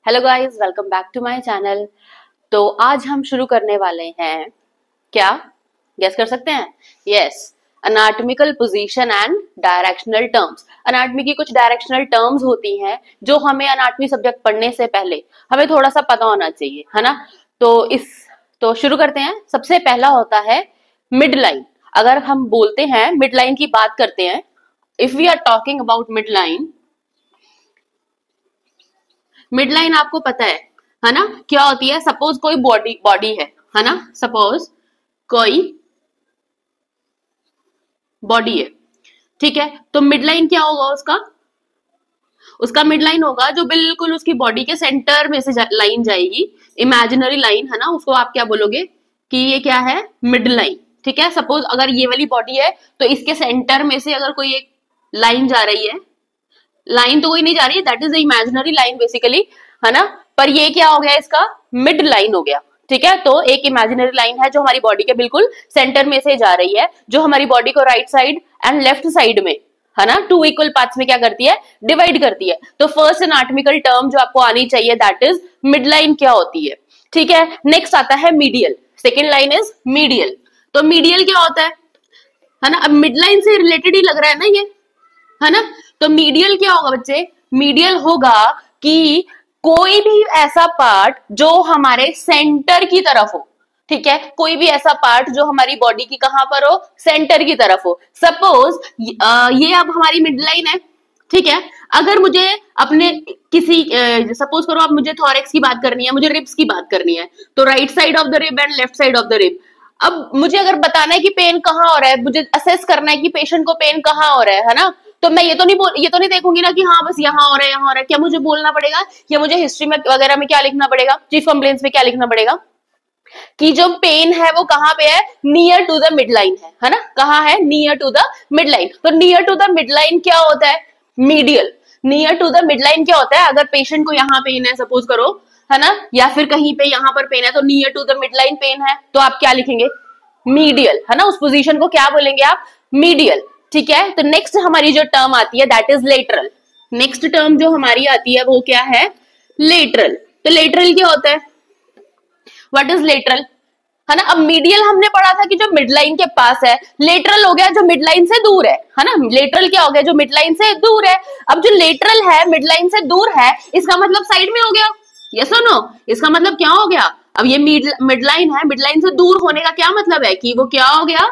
Hello guys, welcome back to my channel. तो आज हम शुरू करने वाले हैं, क्या गेस कर सकते हैं? Yes, anatomical position and directional terms. Anatomy की कुछ डायरेक्शनल टर्म्स होती हैं जो हमें अनाटॉमी सब्जेक्ट पढ़ने से पहले हमें थोड़ा सा पता होना चाहिए, है ना। तो शुरू करते हैं। सबसे पहला होता है मिड लाइन। अगर हम बोलते हैं मिड लाइन की बात करते हैं, if we are talking about mid line आपको पता है ना, क्या होती है? सपोज कोई बॉडी है ना, सपोज कोई बॉडी है, ठीक है। तो मिड लाइन क्या होगा उसका मिड लाइन होगा जो बिल्कुल उसकी बॉडी के सेंटर में से लाइन जाएगी, इमेजिनरी लाइन, है ना। उसको आप क्या बोलोगे कि ये क्या है? मिड लाइन, ठीक है। सपोज अगर ये वाली बॉडी है तो इसके सेंटर में से अगर कोई एक लाइन जा रही है, लाइन तो कोई नहीं जा रही है, that is imaginary line basically, है ना। पर ये क्या हो गया? इसका मिड लाइन हो गया, ठीक है। तो एक इमेजिनरी लाइन है जो हमारी बॉडी के बिल्कुल सेंटर में से जा रही है, जो हमारी बॉडी को right side and left side में, है ना, टू इक्वल पार्ट्स में क्या करती है? डिवाइड करती है। तो फर्स्ट एनाटॉमिकल टर्म जो आपको आनी चाहिए दैट इज मिड लाइन क्या होती है, ठीक है। नेक्स्ट आता है medial. Second line is medial. तो मीडियल क्या होता है ना। अब मिड लाइन से रिलेटेड ही लग रहा है ना ये, है ना। तो मीडियल क्या होगा बच्चे? मीडियल होगा कि कोई भी ऐसा पार्ट जो हमारे सेंटर की तरफ हो, ठीक है। कोई भी ऐसा पार्ट जो हमारी बॉडी की कहां पर हो? सेंटर की तरफ हो। सपोज ये अब हमारी मिड लाइन है, ठीक है। अगर मुझे अपने किसी सपोज करो, अब मुझे थॉरेक्स की बात करनी है, मुझे रिब्स की बात करनी है, तो right side of the rib end left side of the rib. अब मुझे अगर बताना है कि पेन कहाँ हो रहा है, मुझे असेस करना है कि पेशेंट को पेन कहाँ हो रहा है ना, तो मैं ये तो नहीं देखूंगी ना कि हाँ बस यहाँ हो रहा है, यहाँ हो रहा है। क्या मुझे बोलना पड़ेगा, या मुझे हिस्ट्री में वगैरह में क्या लिखना पड़ेगा, चीफ कंप्लेंट्स में क्या लिखना पड़ेगा कि जो पेन है वो कहाँ पे है? Near to the mid line है ना। कहाँ है? Near to the mid line. तो near to the mid line क्या होता है? Medial. Near to the mid line क्या होता है? अगर पेशेंट को यहाँ पेन है सपोज करो, है ना, या फिर कहीं पे यहाँ पर पेन है, तो near to the mid line pen है, तो आप क्या लिखेंगे? मीडियल, है ना। उस पोजीशन को क्या बोलेंगे आप? मीडियल, ठीक है। तो नेक्स्ट हमारी जो टर्म आती है that is lateral. Next term जो हमारी आती है वो क्या है? लेटरल। तो लेटरल क्या होता है? व्हाट इज लेटरल, है ना। अब मीडियल हमने पढ़ा था कि जो मिड लाइन के पास है, लेटरल हो गया जो मिड लाइन से दूर है ना। लेटरल क्या हो गया? जो मिड लाइन से दूर है। अब जो लेटरल है मिड लाइन से दूर है, इसका मतलब साइड में हो गया, यस और नो? इसका मतलब क्या हो गया? अब ये मिड लाइन है, मिड लाइन से दूर होने का क्या मतलब है कि वो क्या हो गया?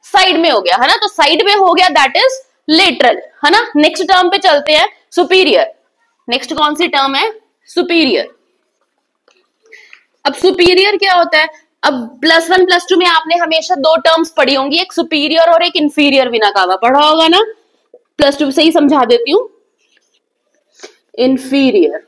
साइड में हो गया, है ना। तो साइड में हो गया दैट इज लेटरल, है ना। नेक्स्ट टर्म पे चलते हैं, सुपीरियर। नेक्स्ट कौन सी टर्म है? सुपीरियर। अब सुपीरियर क्या होता है? अब +1 +2 में आपने हमेशा दो टर्म्स पढ़ी होंगी, एक सुपीरियर और एक इंफीरियर। विनाकावा पढ़ा होगा ना, +2 से ही समझा देती हूँ। इंफीरियर।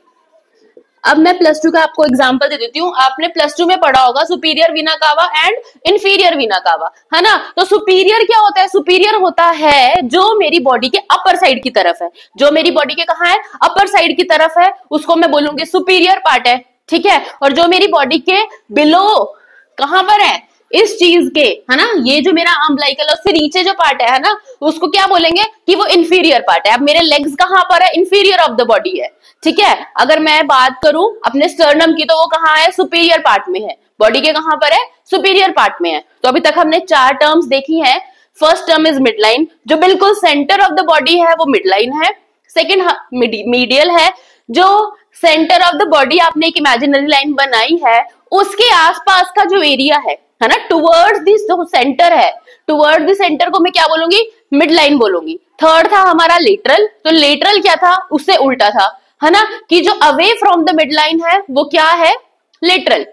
अब मैं +2 का आपको एग्जांपल दे देती हूँ। आपने +2 में पढ़ा होगा सुपीरियर विनाकावा एंड इंफीरियर विनाकावा, है ना। तो सुपीरियर क्या होता है? सुपीरियर होता है जो मेरी बॉडी के अपर साइड की तरफ है। जो मेरी बॉडी के कहाँ है? अपर साइड की तरफ है, उसको मैं बोलूंगी सुपीरियर पार्ट है, ठीक है। और जो मेरी बॉडी के बिलो कहां पर है? इस चीज के, है ना, ये जो मेरा अम्बलाइकल उससे नीचे जो पार्ट है ना, उसको क्या बोलेंगे कि वो इंफीरियर पार्ट है। अब मेरे लेग्स कहां पर है? इंफीरियर ऑफ द बॉडी है, ठीक है। अगर मैं बात करूं अपने स्टर्नम की, तो वो कहां है? सुपीरियर पार्ट में है। बॉडी के कहां पर है? सुपीरियर पार्ट में है। तो अभी तक हमने 4 टर्म्स देखी है। First term is mid line, जो बिल्कुल सेंटर ऑफ द बॉडी है वो मिड लाइन है। सेकेंड मीडियल है, जो सेंटर ऑफ द बॉडी आपने एक इमेजिनरी लाइन बनाई है, उसके आसपास का जो एरिया है ना, टुवर्ड्स दिस जो सेंटर है, टुवर्ड द सेंटर को मैं क्या बोलूंगी? मिड लाइन बोलूंगी। थर्ड था हमारा लेटरल। तो लेटरल क्या था? उससे उल्टा था, है ना, कि जो away from the mid line है वो क्या है? लेटरल।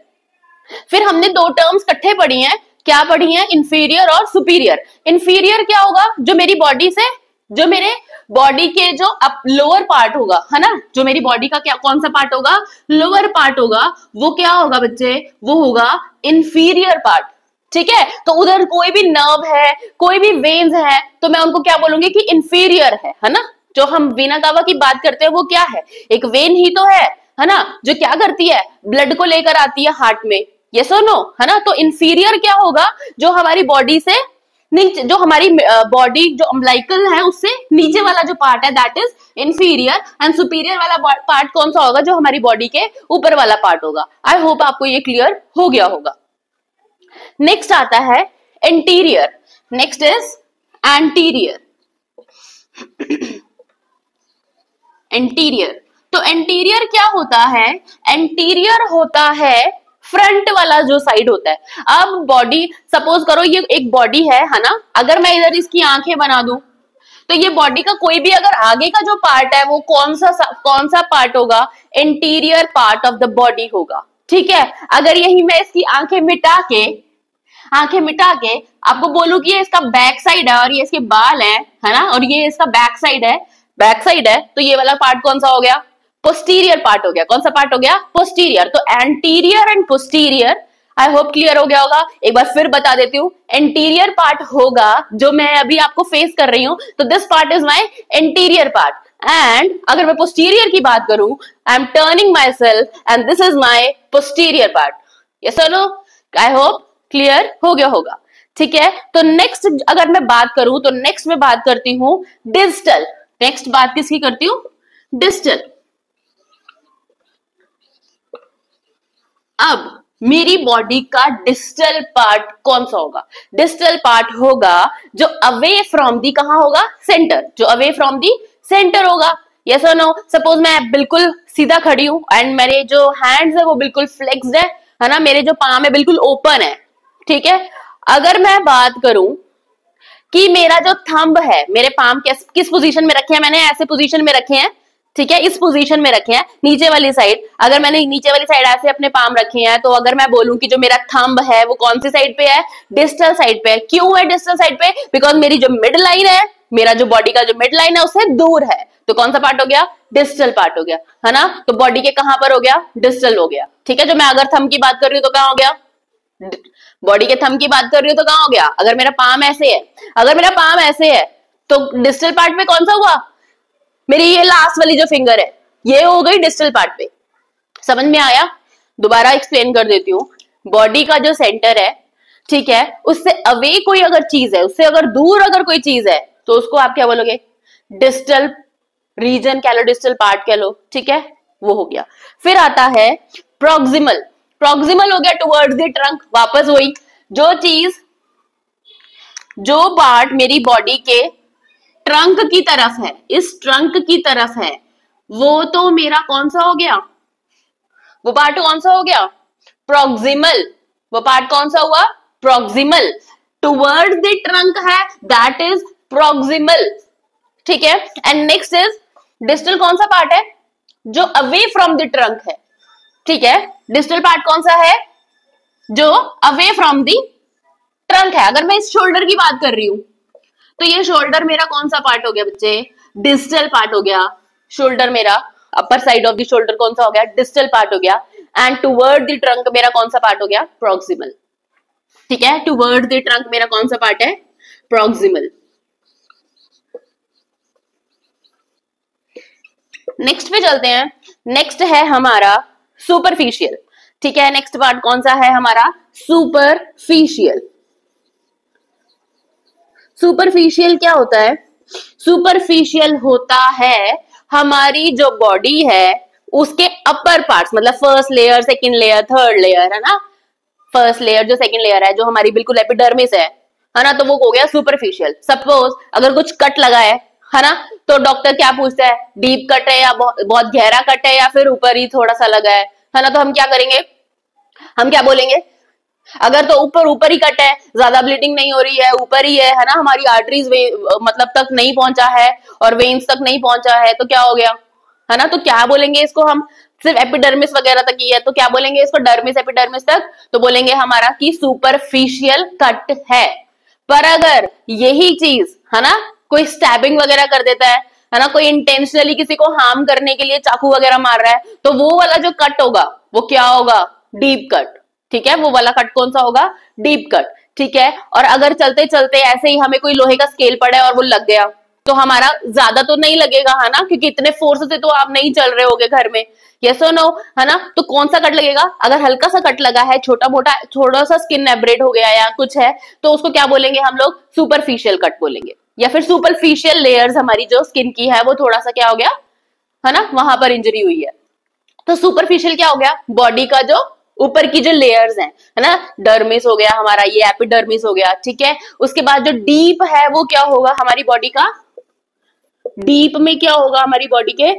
फिर हमने दो टर्म्स इकट्ठे पढ़ी हैं। क्या पढ़ी हैं? इंफीरियर और सुपीरियर। इंफीरियर क्या होगा? जो मेरी बॉडी से, जो मेरे बॉडी के जो लोअर पार्ट होगा, है ना, जो मेरी बॉडी का क्या कौन सा पार्ट होगा? लोअर पार्ट होगा। वो क्या होगा बच्चे? वो होगा इंफीरियर पार्ट, ठीक है। तो उधर कोई भी नर्व है, कोई भी वेन्स है, तो मैं उनको क्या बोलूंगी कि इंफीरियर है ना। जो हम विनाकावा की बात करते हैं वो क्या है? एक वेन ही तो है ना, जो क्या करती है? ब्लड को लेकर आती है हार्ट में, यस और नो, है ना। तो इंफीरियर क्या होगा? जो हमारी बॉडी से नीचे जो हमारी बॉडी जो अम्बिलिकल है उससे नीचे वाला जो पार्ट है that is inferior, and superior वाला पार्ट कौन सा होगा, जो हमारी बॉडी के ऊपर वाला पार्ट होगा। आई होप आपको ये क्लियर हो गया होगा। नेक्स्ट आता है anterior, next is anterior. Anterior, तो एंटीरियर क्या होता है, एंटीरियर होता है फ्रंट वाला जो साइड होता है। अब बॉडी, सपोज करो ये एक बॉडी है ना, अगर मैं इधर इसकी आंखें बना दूं तो ये बॉडी का कोई भी अगर आगे का जो पार्ट है वो कौन सा पार्ट होगा, interior part of the body होगा। ठीक है, अगर यही मैं इसकी आंखें मिटा के आपको बोलूं कि ये इसका बैक साइड है और ये इसके बाल है ना, और ये इसका बैक साइड है, तो ये वाला पार्ट कौन सा हो गया, पोस्टीरियर पार्ट हो गया। कौन सा पार्ट हो गया, पोस्टीरियर। तो anterior and posterior, I hope clear हो गया होगा। एक बार फिर बता देती हूँ, एंटीरियर पार्ट होगा जो मैं अभी आपको फेस कर रही हूं, तो this part is my anterior part. And अगर मैं पोस्टीरियर की बात करूं, I am turning my self and this is my posterior part. Yes और नो, आई होप क्लियर हो गया होगा। ठीक है, तो नेक्स्ट अगर मैं बात करूं तो नेक्स्ट में बात करती हूं डिस्टल। नेक्स्ट बात किसकी करती हूं, डिस्टल। अब मेरी बॉडी का डिस्टल पार्ट कौन सा होगा, डिस्टल पार्ट होगा जो अवे फ्रॉम दी, कहां होगा, सेंटर, जो अवे फ्रॉम दी सेंटर होगा। यस और नो, सपोज मैं बिल्कुल सीधा खड़ी हूं एंड मेरे जो हैंड्स है वो बिल्कुल फ्लेक्स्ड है ना, मेरे जो पाम है बिल्कुल ओपन है। ठीक है, अगर मैं बात करूं कि मेरा जो थंब है, मेरे पाम किस पोजीशन में रखे हैं, मैंने ऐसे पोजीशन में रखे हैं। ठीक है, इस पोजीशन में रखे हैं, नीचे वाली साइड। अगर मैंने नीचे वाली साइड ऐसे अपने पाम रखे हैं, तो अगर मैं बोलूं कि जो मेरा थंब है वो कौन सी साइड पे है, डिस्टल साइड पे है। क्यों है डिस्टल साइड पे, बिकॉज मेरी जो मिड लाइन है, मेरा जो बॉडी का जो मिड लाइन है उससे दूर है, तो कौन सा पार्ट हो गया, डिस्टल पार्ट हो गया, है ना। तो बॉडी के कहां पर हो गया, डिस्टल हो गया। ठीक है, जो मैं अगर थंब की बात कर रही हूँ तो कहां हो गया, बॉडी के थंब की बात कर रही हूँ तो कहां हो गया, अगर मेरा पाम ऐसे है तो डिस्टल पार्ट में कौन सा हुआ, मेरी ये लास्ट वाली जो फिंगर है ये हो गई डिस्टल पार्ट पे। समझ में आया, दोबारा एक्सप्लेन कर देती हूँ। बॉडी का जो सेंटर है, ठीक है, उससे अवे कोई अगर चीज है, उससे अगर दूर अगर कोई चीज है तो उसको आप क्या बोलोगे, डिस्टल रीजन कह लो, डिस्टल पार्ट कह लो। ठीक है, वो हो गया। फिर आता है प्रॉक्सिमल। प्रॉक्सिमल हो गया टुवर्ड्स द ट्रंक। वापस वही, जो पार्ट मेरी बॉडी के ट्रंक की तरफ है, इस ट्रंक की तरफ है, वो तो मेरा कौन सा हो गया, वो पार्ट कौन सा हो गया, प्रॉक्सिमल। वो पार्ट कौन सा हुआ, प्रॉक्सिमल। टुवर्ड्स द ट्रंक है, दैट इज प्रॉक्सिमल। ठीक है, एंड नेक्स्ट इज डिस्टल। कौन सा पार्ट है, जो अवे फ्रॉम द ट्रंक है। ठीक है, डिस्टल पार्ट कौन सा है, जो अवे फ्रॉम द ट्रंक है। अगर मैं इस शोल्डर की बात कर रही हूं तो ये शोल्डर मेरा कौन सा पार्ट हो गया बच्चे, डिस्टल पार्ट हो गया। शोल्डर मेरा upper side of the shoulder कौन सा हो गया, डिस्टल पार्ट हो गया। एंड टुवर्ड द ट्रंक मेरा कौन सा पार्ट हो गया, प्रॉक्सिमल। ठीक है, टुवर्ड द ट्रंक मेरा कौन सा पार्ट है, प्रॉक्सिमल। नेक्स्ट पे चलते हैं। नेक्स्ट है हमारा सुपरफिशियल। ठीक है, नेक्स्ट पार्ट कौन सा है हमारा, सुपरफिशियल। सुपरफिशियल क्या होता है, सुपरफिशियल होता है हमारी जो बॉडी है उसके अपर पार्ट्स, मतलब first layer, second layer, third layer, है ना। फर्स्ट लेयर जो सेकंड लेयर है, जो हमारी बिल्कुल एपिडर्मिस है ना, तो वो हो गया सुपरफिशियल। सपोज अगर कुछ कट लगा है ना, तो डॉक्टर क्या पूछता है, डीप कट है या बहुत गहरा कट है या फिर ऊपर ही थोड़ा सा लगा है ना। तो हम क्या करेंगे, हम क्या बोलेंगे, अगर तो ऊपर ही कट है, ज्यादा ब्लीडिंग नहीं हो रही है, ऊपर ही है ना, हमारी आर्टरीज मतलब तक नहीं पहुंचा है और वेन्स तक नहीं पहुंचा है, तो क्या हो गया, है ना। तो क्या बोलेंगे इसको, हम सिर्फ एपिडर्मिस वगैरह तक ही है तो क्या बोलेंगे इसको, डर्मिस एपिडर्मिस तक, तो बोलेंगे हमारा कि सुपरफिशियल कट है। पर अगर यही चीज है ना कोई स्टैबिंग वगैरह कर देता है ना, कोई इंटेंशनली किसी को हार्म करने के लिए चाकू वगैरह मार रहा है, तो वो वाला जो कट होगा वो क्या होगा, डीप कट। ठीक है, वो वाला कट कौन सा होगा, डीप कट। ठीक है, और अगर चलते चलते ऐसे ही हमें कोई लोहे का स्केल पड़ा है और वो लग गया, तो हमारा ज्यादा तो नहीं लगेगा, है ना, क्योंकि इतने फोर्स से तो आप नहीं चल रहे होगे घर में, यस और नो, है ना। तो कौन सा कट लगेगा? अगर हल्का सा कट लगा है, छोटा मोटा थोड़ा सा स्किन एब्रेड हो गया या कुछ है, तो उसको क्या बोलेंगे हम लोग? सुपरफिशियल कट बोलेंगे, या फिर सुपरफिशियल लेयर्स हमारी जो स्किन की है वो थोड़ा सा क्या हो गया, है ना, वहां पर इंजरी हुई है। तो सुपरफिशियल क्या हो गया? बॉडी का जो ऊपर की जो लेयर्स हैं, है ना, डर्मिस हो गया हमारा, ये एपिडर्मिस हो गया, ठीक है। उसके बाद जो डीप है वो क्या होगा हमारी बॉडी का? डीप में क्या होगा हमारी बॉडी के?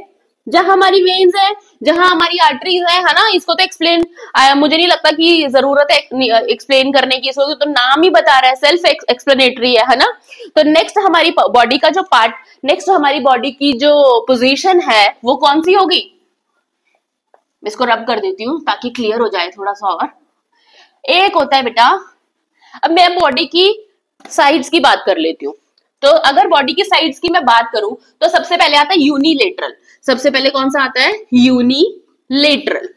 जहां हमारी वेन्स है, जहां हमारी आर्टरीज है ना। इसको तो एक्सप्लेन मुझे नहीं लगता कि जरूरत है एक्सप्लेन करने की, इसको तो नाम ही बता रहा है, सेल्फ एक्सप्लेनेटरी है ना। तो नेक्स्ट हमारी बॉडी का जो पार्ट, नेक्स्ट हमारी बॉडी की जो पोजीशन है वो कौन सी होगी? इसको रब कर देती हूँ ताकि क्लियर हो जाए थोड़ा सा और। एक होता है बेटा, अब मैं बॉडी की साइड्स की बात कर लेती हूँ। तो अगर बॉडी की साइड्स की मैं बात करूं तो सबसे पहले आता है यूनिलेटरल। सबसे पहले कौन सा आता है? यूनिलेटरल।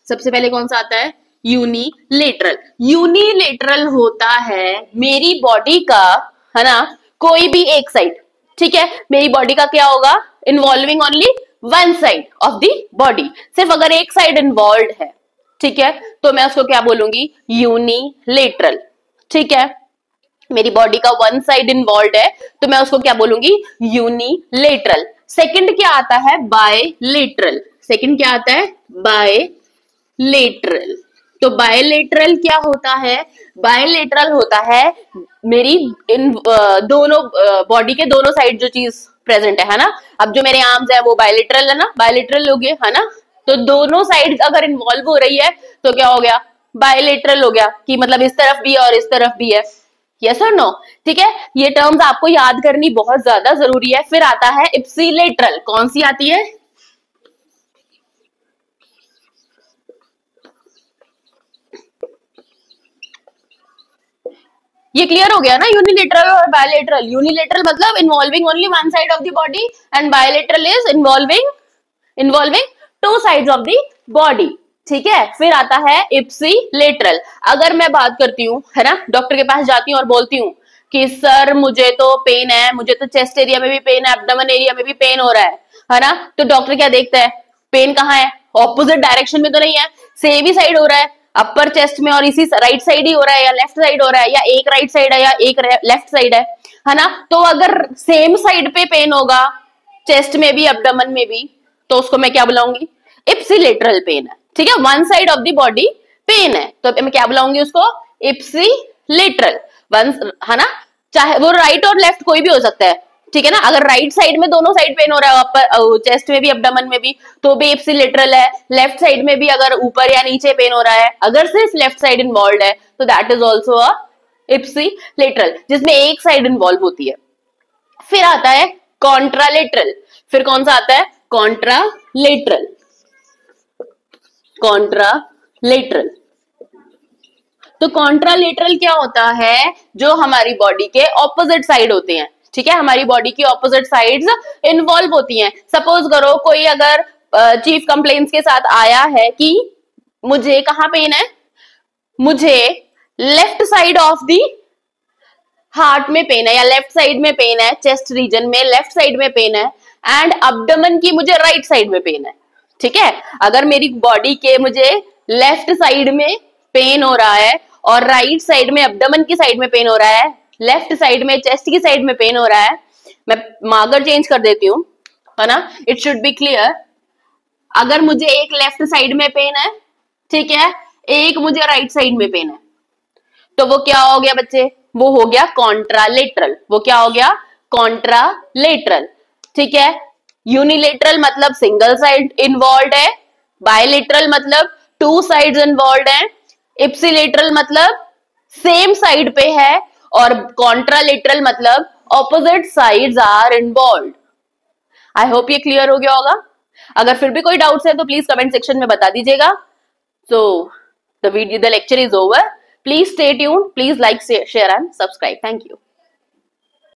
सबसे पहले कौन सा आता है? यूनिलेटरल। यूनिलेटरल होता है मेरी बॉडी का, है ना, कोई भी एक साइड, ठीक है। मेरी बॉडी का क्या होगा? Involving only one side of the body. सिर्फ अगर एक साइड इन्वॉल्व है, ठीक है, तो मैं उसको क्या बोलूंगी? यूनिलेटरल, ठीक है। मेरी बॉडी का वन साइड इन्वॉल्व है तो मैं उसको क्या बोलूंगी? यूनिलेटरल। सेकंड क्या आता है? बायलेटरल। सेकंड क्या आता है? बायलेटरल। तो बायलेटरल क्या होता है? बायलेटरल होता है मेरी इन दोनों बॉडी के दोनों साइड जो चीज प्रेजेंट है ना। अब जो मेरे आर्म्स है वो बायलेटरल है ना, बायलेटरल हो गए, है ना। तो दोनों साइड अगर इन्वॉल्व हो रही है तो क्या हो गया? बायलेटरल हो गया, कि मतलब इस तरफ भी है और इस तरफ भी है, यस और नो, ठीक है। ये टर्म्स आपको याद करनी बहुत ज्यादा जरूरी है। फिर आता है इप्सिलेटरल। कौन सी आती है? ये क्लियर हो गया ना, यूनिलेटरल और बायलेटरल। यूनिलेटरल मतलब involving only one side of the body, and bilateral is involving two sides of the body, ठीक है। फिर आता है इप्सिलेटरल। अगर मैं बात करती हूँ, है ना, डॉक्टर के पास जाती हूँ और बोलती हूँ कि सर मुझे तो पेन है, मुझे तो चेस्ट एरिया में भी पेन है, एब्डोमेन एरिया में भी पेन हो रहा है ना। तो डॉक्टर क्या देखता है? पेन कहाँ है? ऑपोजिट डायरेक्शन में तो नहीं है, सेम ही साइड हो रहा है, अपर चेस्ट में, और इसी राइट साइड ही हो रहा है, या लेफ्ट साइड हो रहा है, या एक राइट साइड है या एक लेफ्ट साइड है ना। तो अगर सेम साइड पे पेन होगा, चेस्ट में भी एब्डोमेन में भी, तो उसको मैं क्या बुलाऊंगी? इप्सिलेटरल पेन है, ठीक है। One side of the body pain है तो मैं क्या बुलाऊंगी उसको? इप्सिलेटरल। वन, है ना, चाहे वो राइट और लेफ्ट कोई भी हो सकता है, ठीक है ना। अगर राइट साइड में दोनों साइड पेन हो रहा है, अपर चेस्ट में भी एब्डोमेन में भी, तो भी इप्सिलेटरल है। लेफ्ट साइड में भी अगर ऊपर या नीचे पेन हो रहा है, अगर सिर्फ लेफ्ट साइड इन्वॉल्व है, तो that is also a ipsilateral, जिसमें एक साइड इन्वॉल्व होती है। फिर आता है कॉन्ट्रालेटरल। फिर कौन सा आता है? कॉन्ट्रालेटरल। कॉन्ट्रालेटरल। तो कॉन्ट्रालेटरल क्या होता है? जो हमारी बॉडी के ऑपोजिट साइड होते हैं, ठीक है। हमारी बॉडी की ऑपोजिट साइड्स इन्वॉल्व होती हैं। सपोज करो कोई अगर चीफ कंप्लेंट्स के साथ आया है कि मुझे कहां पेन है? मुझे left side of the heart में पेन है, या लेफ्ट साइड में पेन है, चेस्ट रीजन में लेफ्ट साइड में पेन है, एंड अब्डोमेन की मुझे राइट साइड में पेन है, ठीक है। अगर मेरी बॉडी के मुझे लेफ्ट साइड में पेन हो रहा है और राइट साइड में अब्डोमेन की साइड में पेन हो रहा है, लेफ्ट साइड में चेस्ट की साइड में पेन हो रहा है, मैं मार्कर चेंज कर देती हूँ, है ना, इट शुड बी क्लियर। अगर मुझे एक लेफ्ट साइड में पेन है, ठीक है, एक मुझे राइट साइड में पेन है, तो वो क्या हो गया बच्चे? वो हो गया कॉन्ट्रालेटरल। वो क्या हो गया? कॉन्ट्रालेटरल, ठीक है। यूनिलेटरल मतलब सिंगल साइड इन्वॉल्व है, बायलेटरल मतलब टू साइड्स इन्वॉल्व है, इप्सिलेटरल मतलब सेम साइड पे है, और कॉन्ट्रालेटरल मतलब opposite sides are involve. I hope ये क्लियर हो गया होगा। अगर फिर भी कोई डाउट्स है तो प्लीज कमेंट सेक्शन में बता दीजिएगा। So the lecture is over. Please stay tuned. Please like, share and subscribe. Thank you.